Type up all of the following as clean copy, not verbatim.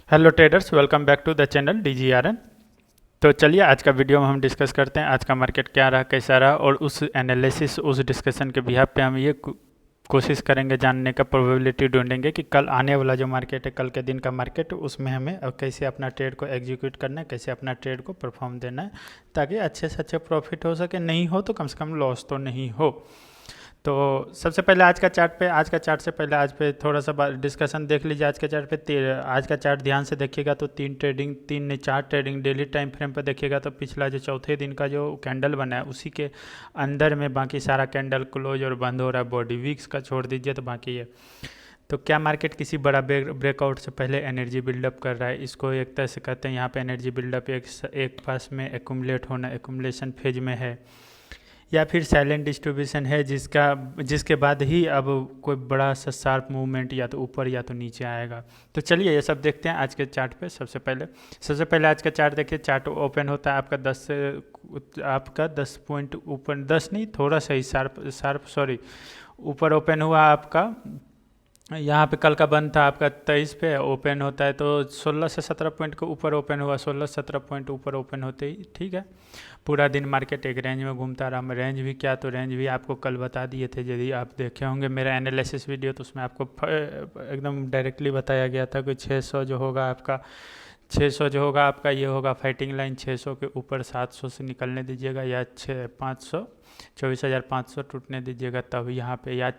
Hello traders, welcome back to the channel DGRN। तो चलिए आज का वीडियो में हम डिस्कस करते हैं आज का मार्केट क्या रहा, कैसा रहा, और उस एनालिसिस उस डिस्कशन के बिहाफ पे हम ये कोशिश करेंगे जानने का, प्रोबेबिलिटी ढूंढेंगे कि कल आने वाला जो मार्केट है, कल के दिन का मार्केट, उसमें हमें कैसे अपना ट्रेड को एग्जीक्यूट करना है, कैसे अपना ट्रेड को परफॉर्म देना है, ताकि अच्छे से अच्छे प्रॉफिट हो सके, नहीं हो तो कम से कम लॉस तो नहीं हो। तो सबसे पहले आज का चार्ट से पहले आज पे थोड़ा सा डिस्कशन देख लीजिए। आज के चार्ट पे आज का चार्ट ध्यान से देखिएगा तो तीन नहीं चार ट्रेडिंग डेली टाइम फ्रेम पर देखिएगा तो पिछला जो चौथे दिन का जो कैंडल बना है उसी के अंदर में बाकी सारा कैंडल क्लोज और बंद हो रहा है। बॉडी वीक्स का छोड़ दीजिए तो बाकी है। तो क्या मार्केट किसी बड़ा ब्रेकआउट से पहले एनर्जी बिल्डअप कर रहा है, इसको एक तरह से कहते हैं यहाँ पे एनर्जी बिल्डअप एक पास में एक्यूमुलेट होना, एक्यूमुलेशन फेज में है, या फिर साइलेंट डिस्ट्रीब्यूशन है जिसके बाद ही अब कोई बड़ा सा शार्प मूवमेंट या तो ऊपर या तो नीचे आएगा। तो चलिए ये सब देखते हैं आज के चार्ट पे। सबसे पहले आज का चार्ट देखिए। चार्ट ओपन होता है आपका 10 पॉइंट ऊपर, 10 नहीं, थोड़ा सा ही शार्प सॉरी, ऊपर ओपन हुआ आपका। यहाँ पे कल का बंद था आपका 23 पे, ओपन होता है तो 16 से 17 पॉइंट के ऊपर ओपन हुआ। 16-17 पॉइंट ऊपर ओपन होते ही ठीक है, पूरा दिन मार्केट एक रेंज में घूमता रहा। रेंज भी क्या, तो रेंज भी आपको कल बता दिए थे, यदि आप देखे होंगे मेरा एनालिसिस वीडियो तो उसमें आपको एकदम डायरेक्टली बताया गया था कि 600 जो होगा आपका, 600 जो होगा आपका ये होगा फाइटिंग लाइन। 600 के ऊपर 700 से निकलने दीजिएगा, या 500 24,500 टूटने दीजिएगा तब यहाँ पे, या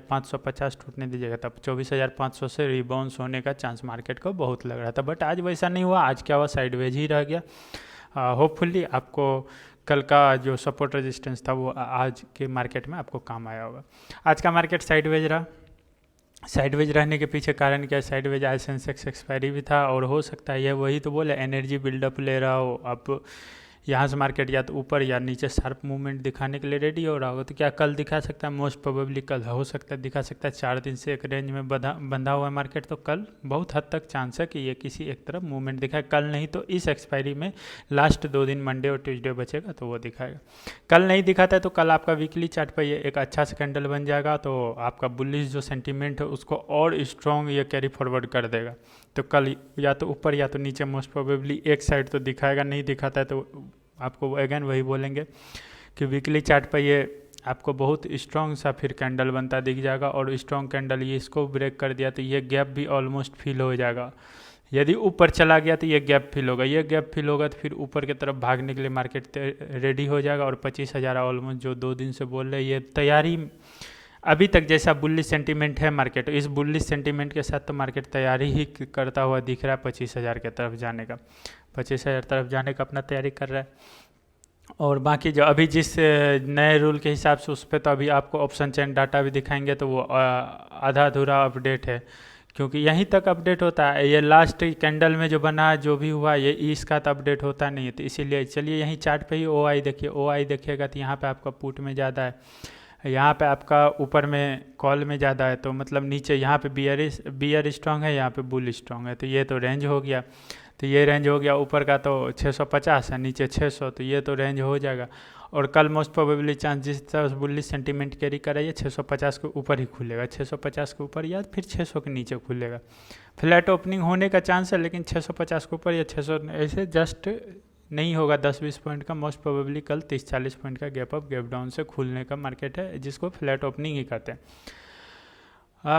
550 टूटने दीजिएगा तब 24,500 से रिबाउंस होने का चांस मार्केट को बहुत लग रहा था। बट आज वैसा नहीं हुआ। आज क्या हुआ, साइडवेज ही रह गया। होपफुली आपको कल का जो सपोर्ट रेजिस्टेंस था वो आज के मार्केट में आपको काम आया होगा। आज का मार्केट साइडवेज रहा। साइडवेज रहने के पीछे कारण क्या है, साइडवेज आज सेंसेक्स एक्सपायरी भी था, और हो सकता है ये वही तो बोले एनर्जी बिल्डअप ले रहा हो। अब यहाँ से मार्केट या तो ऊपर या नीचे शार्प मूवमेंट दिखाने के लिए रेडी हो रहा होगा। तो क्या कल दिखा सकता है, मोस्ट प्रोबेबली कल हो सकता है दिखा सकता है। 4 दिन से एक रेंज में बंधा हुआ है मार्केट, तो कल बहुत हद तक चांस है कि ये किसी एक तरफ मूवमेंट दिखाए। कल नहीं तो इस एक्सपायरी में लास्ट 2 दिन मंडे और ट्यूसडे बचेगा तो वो दिखाएगा। कल नहीं दिखाता है तो कल आपका वीकली चार्ट पर ये एक अच्छा सा कैंडल बन जाएगा, तो आपका बुलिश जो सेंटीमेंट है उसको और स्ट्रॉन्ग ये कैरी फॉरवर्ड कर देगा। तो कल या तो ऊपर या तो नीचे मोस्ट प्रोबेबली एक साइड तो दिखाएगा। नहीं दिखाता है तो आपको अगेन वही बोलेंगे कि वीकली चार्ट पर ये आपको बहुत स्ट्रॉन्ग सा फिर कैंडल बनता दिख जाएगा, और स्ट्रॉन्ग कैंडल ये इसको ब्रेक कर दिया तो ये गैप भी ऑलमोस्ट फिल हो जाएगा। यदि ऊपर चला गया तो ये गैप फिल होगा, ये गैप फिल होगा तो फिर ऊपर की तरफ भागने के लिए मार्केट रेडी हो जाएगा। और 25,000 ऑलमोस्ट जो 2 दिन से बोल रहे हैं, ये तैयारी अभी तक जैसा बुलिश सेंटीमेंट है मार्केट, इस बुलिश सेंटीमेंट के साथ तो मार्केट तैयारी ही करता हुआ दिख रहा है 25,000 की तरफ जाने का। 25,000 तरफ जाने का अपना तैयारी कर रहा है। और बाकी जो अभी जिस नए रूल के हिसाब से उस पर तो अभी आपको ऑप्शन चेन डाटा भी दिखाएंगे, तो वो आधा अधूरा अपडेट है, क्योंकि यहीं तक अपडेट होता है। ये लास्ट कैंडल में जो बना जो भी हुआ ये इसका तो अपडेट होता नहीं है। तो इसीलिए चलिए यहीं चार्ट पे ही OI देखिए। OI देखिएगा तो यहाँ पे आपका पुट में ज़्यादा है, यहाँ पे आपका ऊपर में कॉल में ज़्यादा है। तो मतलब नीचे यहाँ पे बियर स्ट्रॉन्ग है, यहाँ पे बुल स्ट्रॉन्ग है। तो ये तो रेंज हो गया, तो ये रेंज हो गया। ऊपर का तो 650 है, नीचे 600, तो ये तो रेंज हो जाएगा। और कल मोस्ट प्रोबेबली चांस जिस तरह बुलिश सेंटीमेंट कैरी कर रही है 650 के ऊपर ही खुलेगा, 650 के ऊपर या फिर 600 के नीचे खुलेगा। फ्लैट ओपनिंग होने का चांस है, लेकिन 650 के ऊपर या 600 ऐसे जस्ट नहीं होगा। 10-20 पॉइंट का मोस्ट प्रोबेबली कल 30-40 पॉइंट का गैप अप गैप डाउन से खुलने का मार्केट है, जिसको फ्लैट ओपनिंग ही कहते हैं।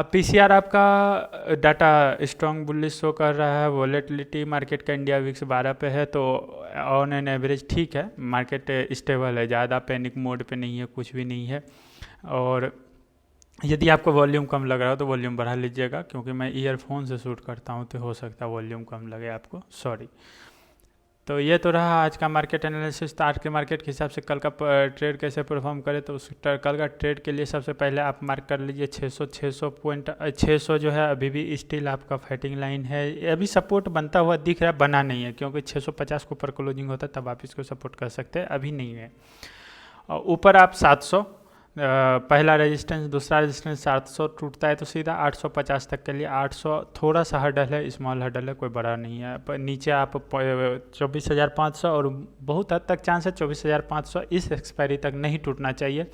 PCR आपका डाटा स्ट्रॉन्ग बुलिश शो कर रहा है। वॉलेटिलिटी मार्केट का इंडिया विक्स 12 पे है, तो ऑन एन एवरेज ठीक है, मार्केट स्टेबल है, ज़्यादा पैनिक मोड पे नहीं है, कुछ भी नहीं है। और यदि आपको वॉल्यूम कम लग रहा हो तो वॉल्यूम बढ़ा लीजिएगा, क्योंकि मैं ईयरफोन से शूट करता हूँ तो हो सकता है वॉल्यूम कम लगे आपको, सॉरी। तो ये तो रहा आज का मार्केट एनालिसिस। तो आज के मार्केट के हिसाब से कल का ट्रेड कैसे परफॉर्म करे, तो उस कल का ट्रेड के लिए सबसे पहले आप मार्क कर लीजिए 600 पॉइंट। 600 जो है अभी भी स्टिल आपका फाइटिंग लाइन है। अभी सपोर्ट बनता हुआ दिख रहा है, बना नहीं है, क्योंकि 650 के ऊपर क्लोजिंग होता है तब आप इसको सपोर्ट कर सकते हैं, अभी नहीं है। और ऊपर आप 700 पहला रेजिस्टेंस, दूसरा रेजिस्टेंस 700 टूटता है तो सीधा 850 तक के लिए 800 थोड़ा सा हर्डल है, स्मॉल हर्डल है, कोई बड़ा नहीं है। पर नीचे आप 24,500 और बहुत हद तक चांस है 24,500 इस एक्सपायरी तक नहीं टूटना चाहिए।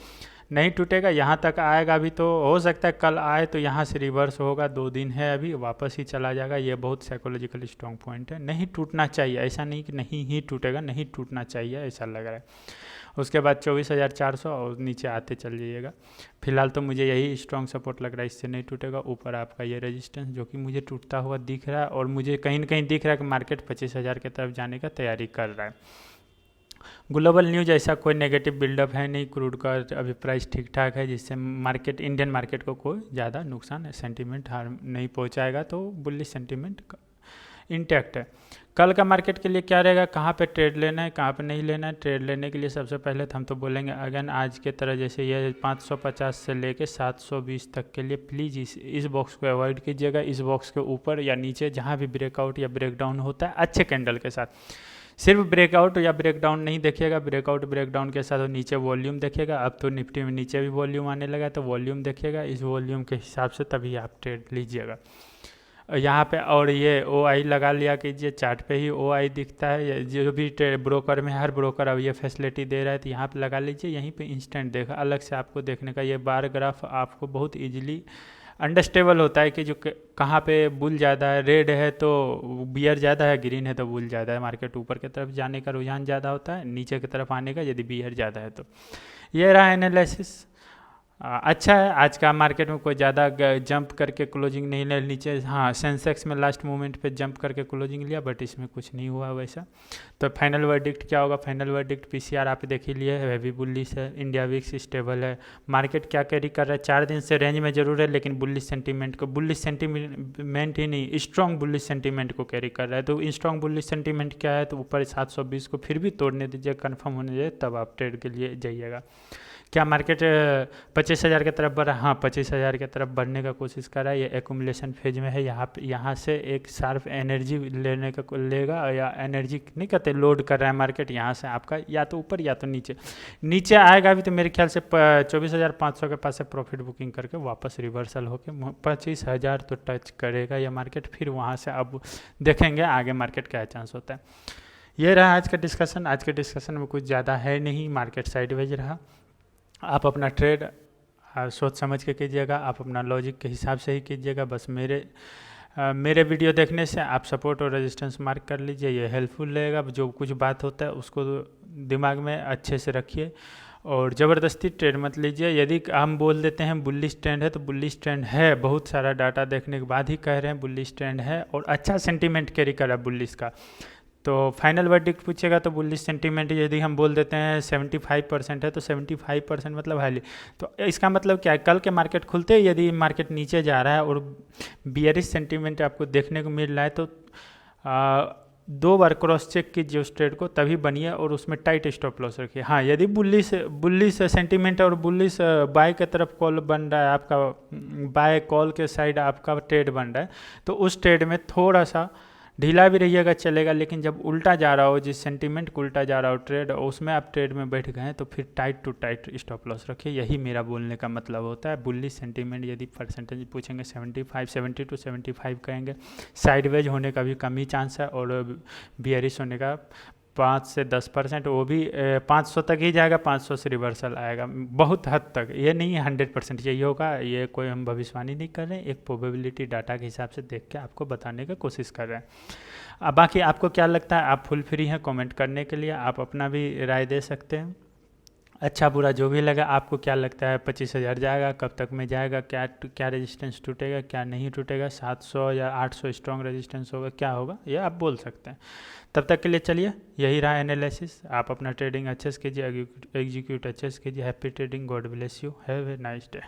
नहीं टूटेगा, यहाँ तक आएगा भी तो हो सकता है कल आए तो यहाँ से रिवर्स होगा, 2 दिन है अभी, वापस ही चला जाएगा। ये बहुत साइकोलॉजिकल स्ट्रॉन्ग पॉइंट है, नहीं टूटना चाहिए, ऐसा नहीं कि नहीं ही टूटेगा, नहीं टूटना चाहिए ऐसा लग रहा है। उसके बाद 24,400 और नीचे आते चल जाइएगा। फिलहाल तो मुझे यही स्ट्रॉन्ग सपोर्ट लग रहा है, इससे नहीं टूटेगा। ऊपर आपका ये रेजिस्टेंस जो कि मुझे टूटता हुआ दिख रहा है, और मुझे कहीं ना कहीं दिख रहा है कि मार्केट 25,000 की तरफ जाने का तैयारी कर रहा है। ग्लोबल न्यूज ऐसा कोई नेगेटिव बिल्डअप है नहीं, क्रूड का अभी प्राइस ठीक ठाक है, जिससे मार्केट, इंडियन मार्केट को कोई ज़्यादा नुकसान, सेंटीमेंट हार्म नहीं पहुंचाएगा, तो बुलिश सेंटीमेंट इंटैक्ट है। कल का मार्केट के लिए क्या रहेगा, कहाँ पे ट्रेड लेना है, कहाँ पे नहीं लेना है। ट्रेड लेने के लिए सबसे पहले तो हम तो बोलेंगे अगेन आज के तरह जैसे ये 550 से लेके 720 तक के लिए प्लीज़ इस बॉक्स को अवॉइड कीजिएगा। इस बॉक्स के ऊपर या नीचे जहाँ भी ब्रेकआउट या ब्रेकडाउन होता है अच्छे कैंडल के साथ, सिर्फ ब्रेकआउट या ब्रेकडाउन नहीं देखिएगा, ब्रेकआउट ब्रेकडाउन के साथ नीचे वॉल्यूम देखिएगा। अब तो निफ्टी में नीचे भी वॉल्यूम आने लगा, तो वॉल्यूम देखिएगा, इस वॉल्यूम के हिसाब से तभी आप ट्रेड लीजिएगा। यहाँ पे और ये OI लगा लिया कीजिए, चार्ट पे ही OI दिखता है, जो भी ब्रोकर में, हर ब्रोकर अब ये फैसिलिटी दे रहा है, तो यहाँ पे लगा लीजिए, यहीं पे इंस्टेंट देखा, अलग से आपको देखने का ये बार ग्राफ आपको बहुत इजीली अंडरस्टेबल होता है कि जो कहाँ पे बुल ज़्यादा है, रेड है तो बियर ज़्यादा है, ग्रीन है तो बुल ज़्यादा है। मार्केट ऊपर की तरफ जाने का रुझान ज़्यादा होता है, नीचे की तरफ आने का यदि बियर ज़्यादा है तो। ये रहा एनालिसिस, अच्छा है। आज का मार्केट में कोई ज़्यादा जंप करके क्लोजिंग नहीं लिया नीचे, हाँ सेंसेक्स में लास्ट मोमेंट पे जंप करके क्लोजिंग लिया, बट इसमें कुछ नहीं हुआ वैसा। तो फाइनल वर्डिक्ट क्या होगा, फाइनल वर्डिक्ट PCR आप देख ही लिए, हैवी बुलिश है, इंडिया विक्स स्टेबल है। मार्केट क्या कैरी कर रहा है, 4 दिन से रेंज में जरूर है, लेकिन बुलिश सेंटीमेंट को, बुलिश सेंटीमेंट ही नहीं, स्ट्रॉन्ग बुलिश सेंटीमेंट को कैरी कर रहा है। तो स्ट्रॉन्ग बुलिश सेंटीमेंट क्या है, तो ऊपर 720 को फिर भी तोड़ने दीजिए, कन्फर्म होने दीजिए, तब आप ट्रेड के लिए जाइएगा। क्या मार्केट 25,000 की तरफ बढ़ रहा है, हाँ 25,000 की तरफ बढ़ने का कोशिश कर रहा है। ये एकुमुलेशन फेज में है, यहाँ से एक शार्प एनर्जी लेने का लेगा, या एनर्जी नहीं कहते, लोड कर रहा है मार्केट, यहाँ से आपका या तो ऊपर या तो नीचे आएगा भी, तो मेरे ख्याल से 24,500 के पास से प्रॉफिट बुकिंग करके वापस रिवर्सल होकर 25,000 तो टच करेगा ये मार्केट। फिर वहाँ से अब देखेंगे आगे मार्केट क्या चांस होता है। ये रहा आज का डिस्कशन। आज के डिस्कशन में कुछ ज़्यादा है नहीं, मार्केट साइडवेज रहा। आप अपना ट्रेड सोच समझ के कीजिएगा, आप अपना लॉजिक के हिसाब से ही कीजिएगा। बस मेरे वीडियो देखने से आप सपोर्ट और रेजिस्टेंस मार्क कर लीजिए, ये हेल्पफुल रहेगा। जो कुछ बात होता है उसको दिमाग में अच्छे से रखिए, और ज़बरदस्ती ट्रेड मत लीजिए। यदि हम बोल देते हैं बुलिश ट्रेंड है, तो बुलिश ट्रेंड है, बहुत सारा डाटा देखने के बाद ही कह रहे हैं बुलिश ट्रेंड है, और अच्छा सेंटीमेंट कैरी कर रहा है बुलिश का। तो फाइनल वर्डिक्ट पूछेगा तो बुलिश सेंटीमेंट यदि हम बोल देते हैं 75% है, तो 75% मतलब हाईली, तो इसका मतलब क्या है, कल के मार्केट खुलते यदि मार्केट नीचे जा रहा है और बियरिश सेंटीमेंट आपको देखने को मिल रहा है, तो 2 बार क्रॉस चेक कीजिए उस ट्रेड को, तभी बनिए, और उसमें टाइट स्टॉप लॉस रखिए। हाँ यदि बुलिश सेंटीमेंट और बुलिश बाय की तरफ कॉल बन रहा है, आपका बाय कॉल के साइड आपका ट्रेड बन रहा है, तो उस ट्रेड में थोड़ा सा ढीला भी रहिएगा चलेगा, लेकिन जब उल्टा जा रहा हो, जिस सेंटीमेंट को उल्टा जा रहा हो ट्रेड, उसमें आप ट्रेड में बैठ गए तो फिर tight to tight stop loss रखिए। यही मेरा बोलने का मतलब होता है। बुलिश सेंटीमेंट यदि परसेंटेज पूछेंगे 70 to 75 कहेंगे, साइडवेज होने का भी कम ही चांस है, और बियरिश होने का 5 से 10%, वो भी 500 तक ही जाएगा, 500 से रिवर्सल आएगा बहुत हद तक। ये नहीं 100% यही होगा, ये कोई हम भविष्यवाणी नहीं कर रहे हैं, एक प्रोबेबिलिटी डाटा के हिसाब से देख के आपको बताने की कोशिश कर रहे हैं। अब बाकी आपको क्या लगता है, आप फुल फ्री हैं कमेंट करने के लिए, आप अपना भी राय दे सकते हैं। अच्छा बुरा जो भी लगा, आपको क्या लगता है 25,000 जाएगा, कब तक में जाएगा, क्या रेजिस्टेंस टूटेगा, क्या नहीं टूटेगा, 700 या 800 स्ट्रॉन्ग रेजिस्टेंस होगा, क्या होगा, ये आप बोल सकते हैं। तब तक के लिए चलिए, यही रहा एनालिसिस। आप अपना ट्रेडिंग अच्छे से कीजिए, एग्जीक्यूट अच्छे से कीजिए। Happy trading, God bless you, have a nice day.